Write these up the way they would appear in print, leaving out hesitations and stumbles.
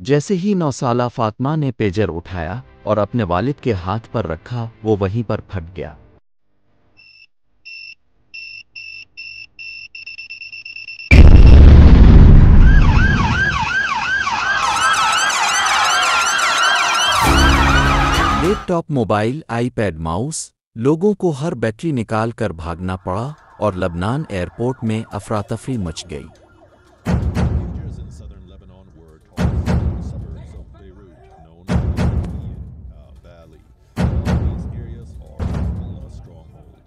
جیسے ہی 9 سالہ فاطمہ نے پیجر اٹھایا اور اپنے والد کے ہاتھ پر رکھا، وہ وہیں پر پھٹ گیا۔ Laptop, mobile, iPad, mouse, لوگوں کو ہر بیٹری نکال کر بھاگنا پڑا اور لبنان ایئرپورٹ میں افراتفری مچ گئی۔ Rangers in southern Lebanon were tossed from the suburbs of Beirut, known as the Valley. These areas are Hezbollah strongholds.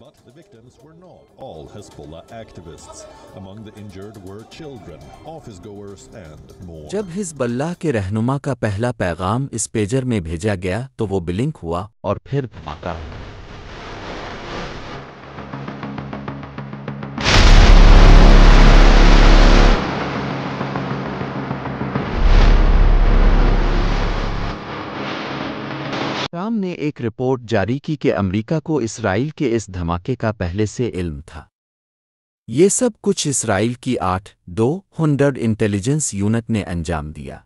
But the victims were not all Hezbollah activists. Among the injured were children, office-goers and more. جب حزب اللہ کے رہنما کا پہلا پیغام اس pager میں بھیجا گیا تو وہ بلنک ہوا اور پھر دھماکہ۔ شام نے ایک رپورٹ جاری کی کہ امریکہ کو اسرائیل کے اس دھماکے کا پہلے سے علم تھا۔ یہ سب کچھ اسرائیل کی 8-200 انٹیلیجنس یونٹ نے انجام دیا۔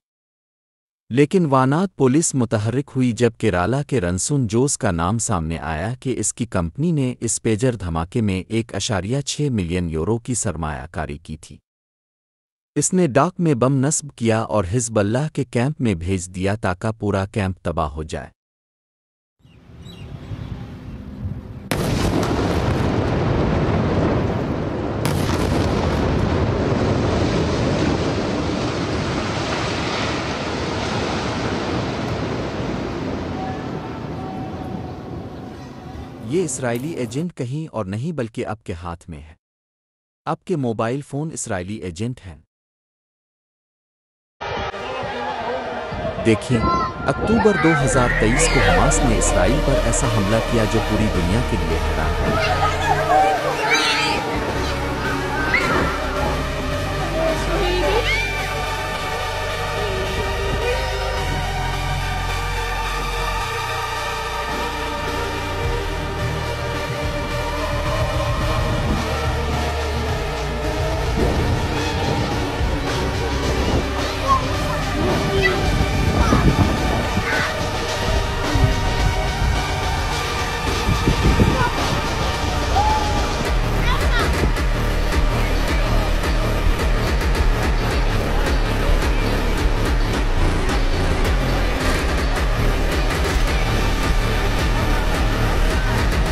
لیکن وانات پولیس متحرک ہوئی جب کیرالا کے رنسون جوز کا نام سامنے آیا کہ اس کی کمپنی نے اس پیجر دھماکے میں 1.6 ملین یورو کی سرمایہ کاری کی تھی۔ اس نے ڈاک میں بم نصب کیا اور حزب اللہ کے کیمپ میں بھیج دیا تاکہ پورا کیمپ تباہ ہو جائے۔ یہ اسرائیلی ایجنٹ کہیں اور نہیں بلکہ آپ کے ہاتھ میں ہے۔ آپ کے موبائل فون اسرائیلی ایجنٹ ہیں۔ دیکھیں، اکتوبر 2023 کو حماس نے اسرائیل پر ایسا حملہ کیا جو پوری دنیا کے لیے حیران ہے۔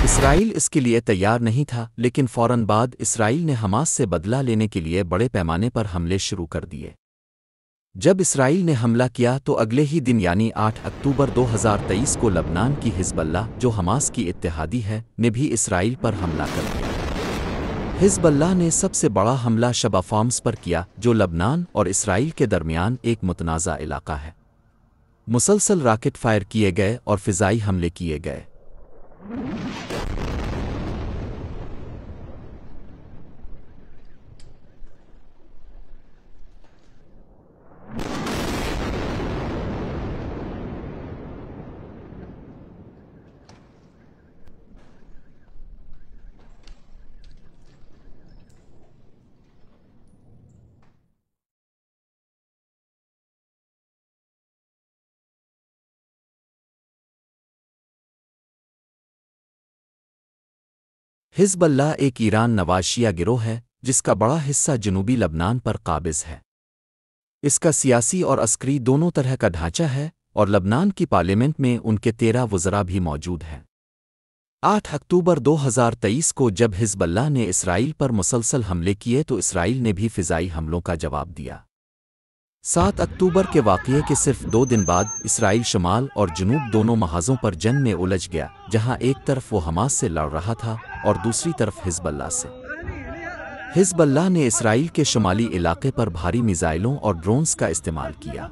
اسرائیل اس کے لیے تیار نہیں تھا، لیکن فوراً بعد اسرائیل نے حماس سے بدلہ لینے کے لیے بڑے پیمانے پر حملے شروع کر دیے۔ جب اسرائیل نے حملہ کیا تو اگلے ہی دن یعنی 8 اکتوبر 2023 کو لبنان کی حزب اللہ، جو حماس کی اتحادی ہے، نے بھی اسرائیل پر حملہ کر دیا۔ حزب اللہ نے سب سے بڑا حملہ شبا فارمز پر کیا، جو لبنان اور اسرائیل کے درمیان ایک متنازع علاقہ ہے۔ مسلسل راکٹ فائر کیے گئے اور فضائی حملے کیے گئے۔ حزب اللہ ایک ایران نواز شیعہ گروہ ہے جس کا بڑا حصہ جنوبی لبنان پر قابض ہے۔ اس کا سیاسی اور عسکری دونوں طرح کا ڈھانچہ ہے اور لبنان کی پارلیمنٹ میں ان کے 13 وزراء بھی موجود ہیں۔ 8 اکتوبر 2023 کو جب حزب اللہ نے اسرائیل پر مسلسل حملے کیے تو اسرائیل نے بھی فضائی حملوں کا جواب دیا۔ 7 اکتوبر کے واقعے کے صرف 2 دن بعد اسرائیل شمال اور جنوب دونوں محاذوں پر جنگ میں الجھ گیا، جہاں ایک طرف وہ حماس سے لڑ رہا تھا اور دوسری طرف حزب اللہ سے۔ حزب اللہ نے اسرائیل کے شمالی علاقے پر بھاری میزائلوں اور ڈرونز کا استعمال کیا۔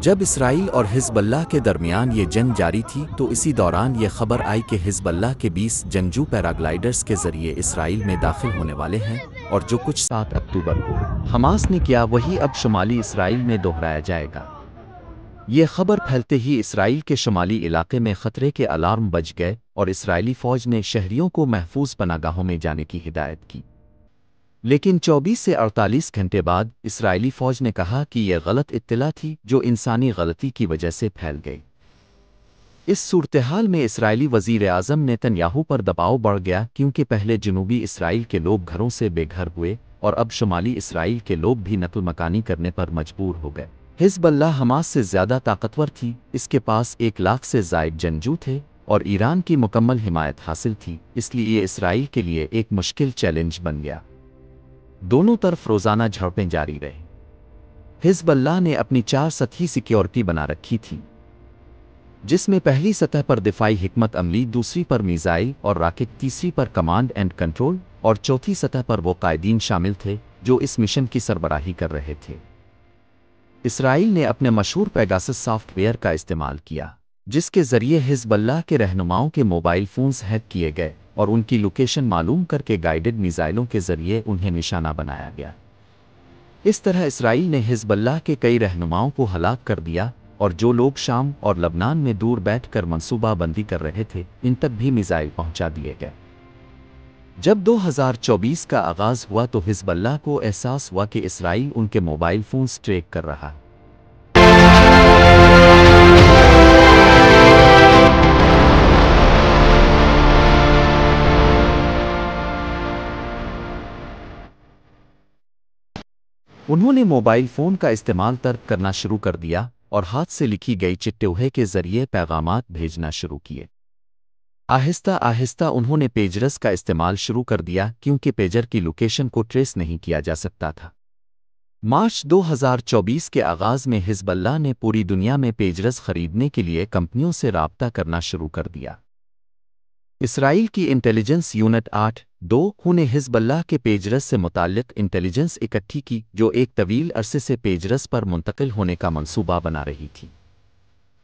جب اسرائیل اور حزب اللہ کے درمیان یہ جنگ جاری تھی تو اسی دوران یہ خبر آئی کہ حزب اللہ کے 20 جنگجو پیراگلائڈرز کے ذریعے اسرائیل میں داخل ہونے والے ہیں، اور جو کچھ 7 اکتوبر کو حماس نے کیا وہی اب شمالی اسرائیل میں دہرایا جائے گا۔ یہ خبر پھیلتے ہی اسرائیل کے شمالی علاقے میں خطرے کے الارم بج گئے اور اسرائیلی فوج نے شہریوں کو محفوظ پناہ گاہوں میں جانے کی ہدایت کی۔ لیکن 24 سے 48 گھنٹے بعد اسرائیلی فوج نے کہا کہ یہ غلط اطلاع تھی جو انسانی غلطی کی وجہ سے پھیل گئی۔ اس صورتحال میں اسرائیلی وزیر اعظم نیتن یاہو پر دباؤ بڑھ گیا کیونکہ پہلے جنوبی اسرائیل کے لوگ گھروں سے بے گھر ہوئے اور اب شمالی اسرائیل کے لوگ بھی نقل مکانی کرنے پر مجبور ہو گئے۔ حزب اللہ حماس سے زیادہ طاقتور تھی، اس کے پاس 1 لاکھ سے زائد جنگجو تھے اور ایران کی مکمل حمایت حاصل تھی، اس لیے یہ اسرائیل کے لیے ایک مشکل چیلنج بن گیا۔ دونوں طرف روزانہ جھڑپیں جاری رہی۔ حزب اللہ نے اپنی 4 سطحی سیکیورٹی بنا رکھی تھی، جس میں پہلی سطح پر دفاعی حکمت عملی، دوسری پر میزائل اور راکٹ، تیسری پر کمانڈ اینڈ کنٹرول اور چوتھی سطح پر وہ قائدین شامل تھے جو اس مشن کی سربراہی کر رہے تھے۔ اسرائیل نے اپنے مشہور پیگاسس سافٹ ویئر کا استعمال کیا، جس کے ذریعے حزب اللہ کے رہنماؤں کے موبائل فونز ہیک کیے گئے اور ان کی لوکیشن معلوم کر کے گائیڈڈ میزائلوں کے ذریعے انہیں نشانہ بنایا گیا۔ اس طرح اسرائیل نے حزب اللہ کے کئی رہنماؤں کو ہلاک کر دیا اور جو لوگ شام اور لبنان میں دور بیٹھ کر منصوبہ بندی کر رہے تھے ان تک بھی میزائل پہنچا دیے گئے۔ جب 2024 کا آغاز ہوا تو حزب اللہ کو احساس ہوا کہ اسرائیل ان کے موبائل فونز ٹریک کر رہا ہے۔ انہوں نے موبائل فون کا استعمال ترک کرنا شروع کر دیا اور ہاتھ سے لکھی گئی چٹوہے کے ذریعے پیغامات بھیجنا شروع کیے۔ آہستہ آہستہ انہوں نے پیجرز کا استعمال شروع کر دیا کیونکہ پیجر کی لوکیشن کو ٹریس نہیں کیا جا سکتا تھا۔ مارچ 2024 کے آغاز میں حزب اللہ نے پوری دنیا میں پیجرز خریدنے کے لیے کمپنیوں سے رابطہ کرنا شروع کر دیا۔ اسرائیل کی انٹیلیجنس یونٹ 8-2 نے حزب اللہ کے پیجرز سے متعلق انٹیلیجنس اکٹھی کی جو ایک طویل عرصے سے پیجرز پر منتقل ہونے کا منصوبہ بنا رہی تھی۔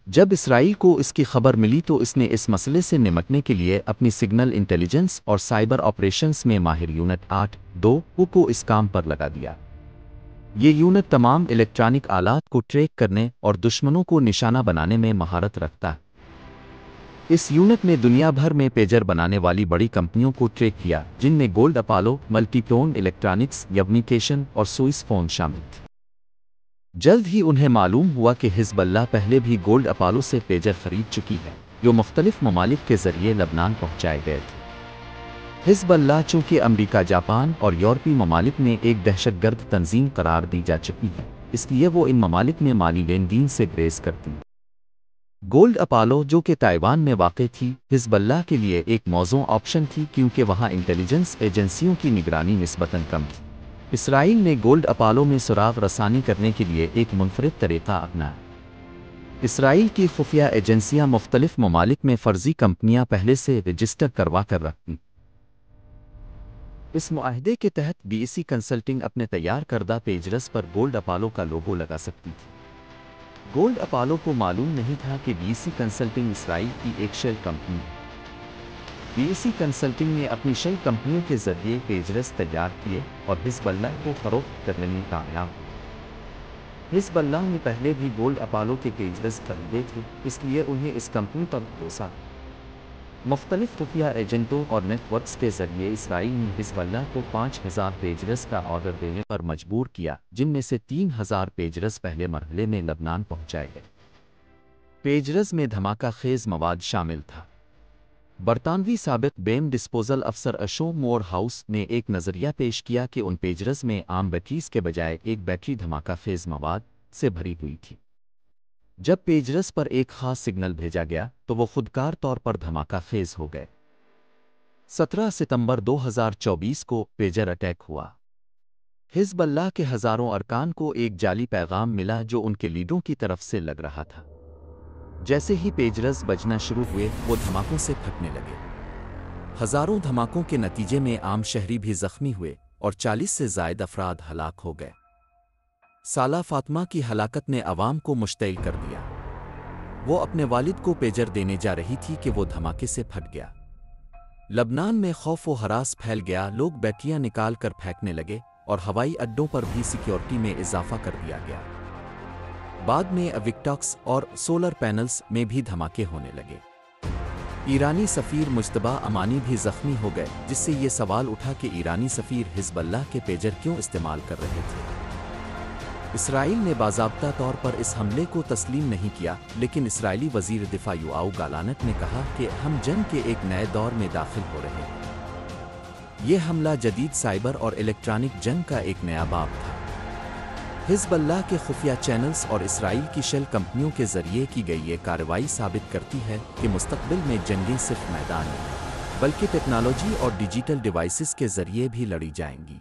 جب اسرائیل کو اس کی خبر ملی تو اس نے اس مسئلے سے نمٹنے کے لیے اپنی سگنل انٹیلیجنس اور سائبر آپریشنز میں ماہر یونٹ 8-2 کو اس کام پر لگا دیا۔ یہ یونٹ تمام الیکٹرانک آلات کو ٹریک کرنے اور دشمنوں کو نشانہ بنانے میں مہارت رکھتا ہے۔ اس یونٹ نے دنیا بھر میں پیجر بنانے والی بڑی کمپنیوں کو ٹریک کیا جن میں Gold Apollo, multi tone electronics, Unication اور سوئس فون شامل تھے۔ جلد ہی انہیں معلوم ہوا کہ حزب اللہ پہلے بھی گولڈ اپالو سے پیجر خرید چکی ہے جو مختلف ممالک کے ذریعے لبنان پہنچائے گئے تھے۔ حزب اللہ چونکہ امریکہ، جاپان اور یورپی ممالک میں ایک دہشت گرد تنظیم قرار دی جا چکی ہے، اس لیے وہ ان ممالک میں مالی لین دین سے گریز کرتی ہے۔ گولڈ اپالو جو کہ تائیوان میں واقع تھی، حزب اللہ کے لیے ایک موزوں آپشن تھی کیونکہ وہاں انٹیلیجنس ایجنسیوں کی نگرانی نسبتاً کم تھی۔ اسرائیل نے گولڈ اپالو میں سراغ رسانی کرنے کے لیے ایک منفرد طریقہ اپنایا۔ اسرائیل کی خفیہ ایجنسیاں مختلف ممالک میں فرضی کمپنیاں پہلے سے رجسٹر کروا کر رکھتیں۔ اس معاہدے کے تحت BEC کنسلٹنگ اپنے تیار کردہ پیجرز پر گولڈ اپالو کا لوگو لگا سکتی تھی۔ گولڈ اپالو کو معلوم نہیں تھا کہ BEC کنسلٹنگ اسرائیل کی ایک شیل کمپنی ہے۔ BEC کنسلٹنگ نے اپنی شیل کمپنیوں کے ذریعے پیجرز تیار کیے اور حزب اللہ کو فروخت کرنے میں کامیاب ہوئے۔ حزب اللہ نے پہلے بھی گولڈ اپالو کے پیجرز خریدے تھے، اس لیے انہیں اس کمپنی پر بھروسا تھا۔ مختلف خفیہ ایجنٹوں اور نیٹ ورکس کے ذریعے اسرائیل نے حزب اللہ کو 5000 پیجرز کا آرڈر دینے پر مجبور کیا، جن میں سے 3000 پیجرز پہلے مرحلے میں لبنان پہنچائے گئے۔ پیجرز میں دھماکہ خیز مواد شامل تھا۔ برطانوی سابق بیم ڈسپوزل افسر اشو مور ہاؤس نے ایک نظریہ پیش کیا کہ ان پیجرز میں عام بیٹریز کے بجائے ایک بیٹری دھماکہ خیز مواد سے بھری ہوئی تھی۔ جب پیجرز پر ایک خاص سگنل بھیجا گیا تو وہ خودکار طور پر دھماکہ خیز ہو گئے۔ 17 ستمبر 2024 کو پیجر اٹیک ہوا۔ حزب اللہ کے ہزاروں ارکان کو ایک جعلی پیغام ملا جو ان کے لیڈروں کی طرف سے لگ رہا تھا۔ جیسے ہی پیجرز بجنا شروع ہوئے وہ دھماکوں سے پھٹنے لگے۔ ہزاروں دھماکوں کے نتیجے میں عام شہری بھی زخمی ہوئے اور 40 سے زائد افراد ہلاک ہو گئے۔ سالہ فاطمہ کی ہلاکت نے عوام کو مشتعل کر دیا۔ وہ اپنے والد کو پیجر دینے جا رہی تھی کہ وہ دھماکے سے پھٹ گیا۔ لبنان میں خوف و ہراس پھیل گیا، لوگ بیٹریاں نکال کر پھینکنے لگے اور ہوائی اڈوں پر بھی سیکیورٹی میں اضافہ کر دیا گیا۔ بعد میں اوکٹاکس اور سولر پینلز میں بھی دھماکے ہونے لگے۔ ایرانی سفیر مجتبیٰ امانی بھی زخمی ہو گئے، جس سے یہ سوال اٹھا کہ ایرانی سفیر حزب اللہ کے پیجر کیوں استعمال کر رہے تھے۔ اسرائیل نے باضابطہ طور پر اس حملے کو تسلیم نہیں کیا، لیکن اسرائیلی وزیر دفاع یوآو گالانٹ نے کہا کہ ہم جنگ کے ایک نئے دور میں داخل ہو رہے ہیں۔ یہ حملہ جدید سائبر اور الیکٹرانک جنگ کا ایک نیا باب تھا۔ حزب اللہ کے خفیہ چینلز اور اسرائیل کی شیل کمپنیوں کے ذریعے کی گئی یہ کارروائی ثابت کرتی ہے کہ مستقبل میں جنگیں صرف میدان نہیں، بلکہ ٹیکنالوجی اور ڈیجیٹل ڈیوائسز کے ذریعے بھی لڑی جائیں گی۔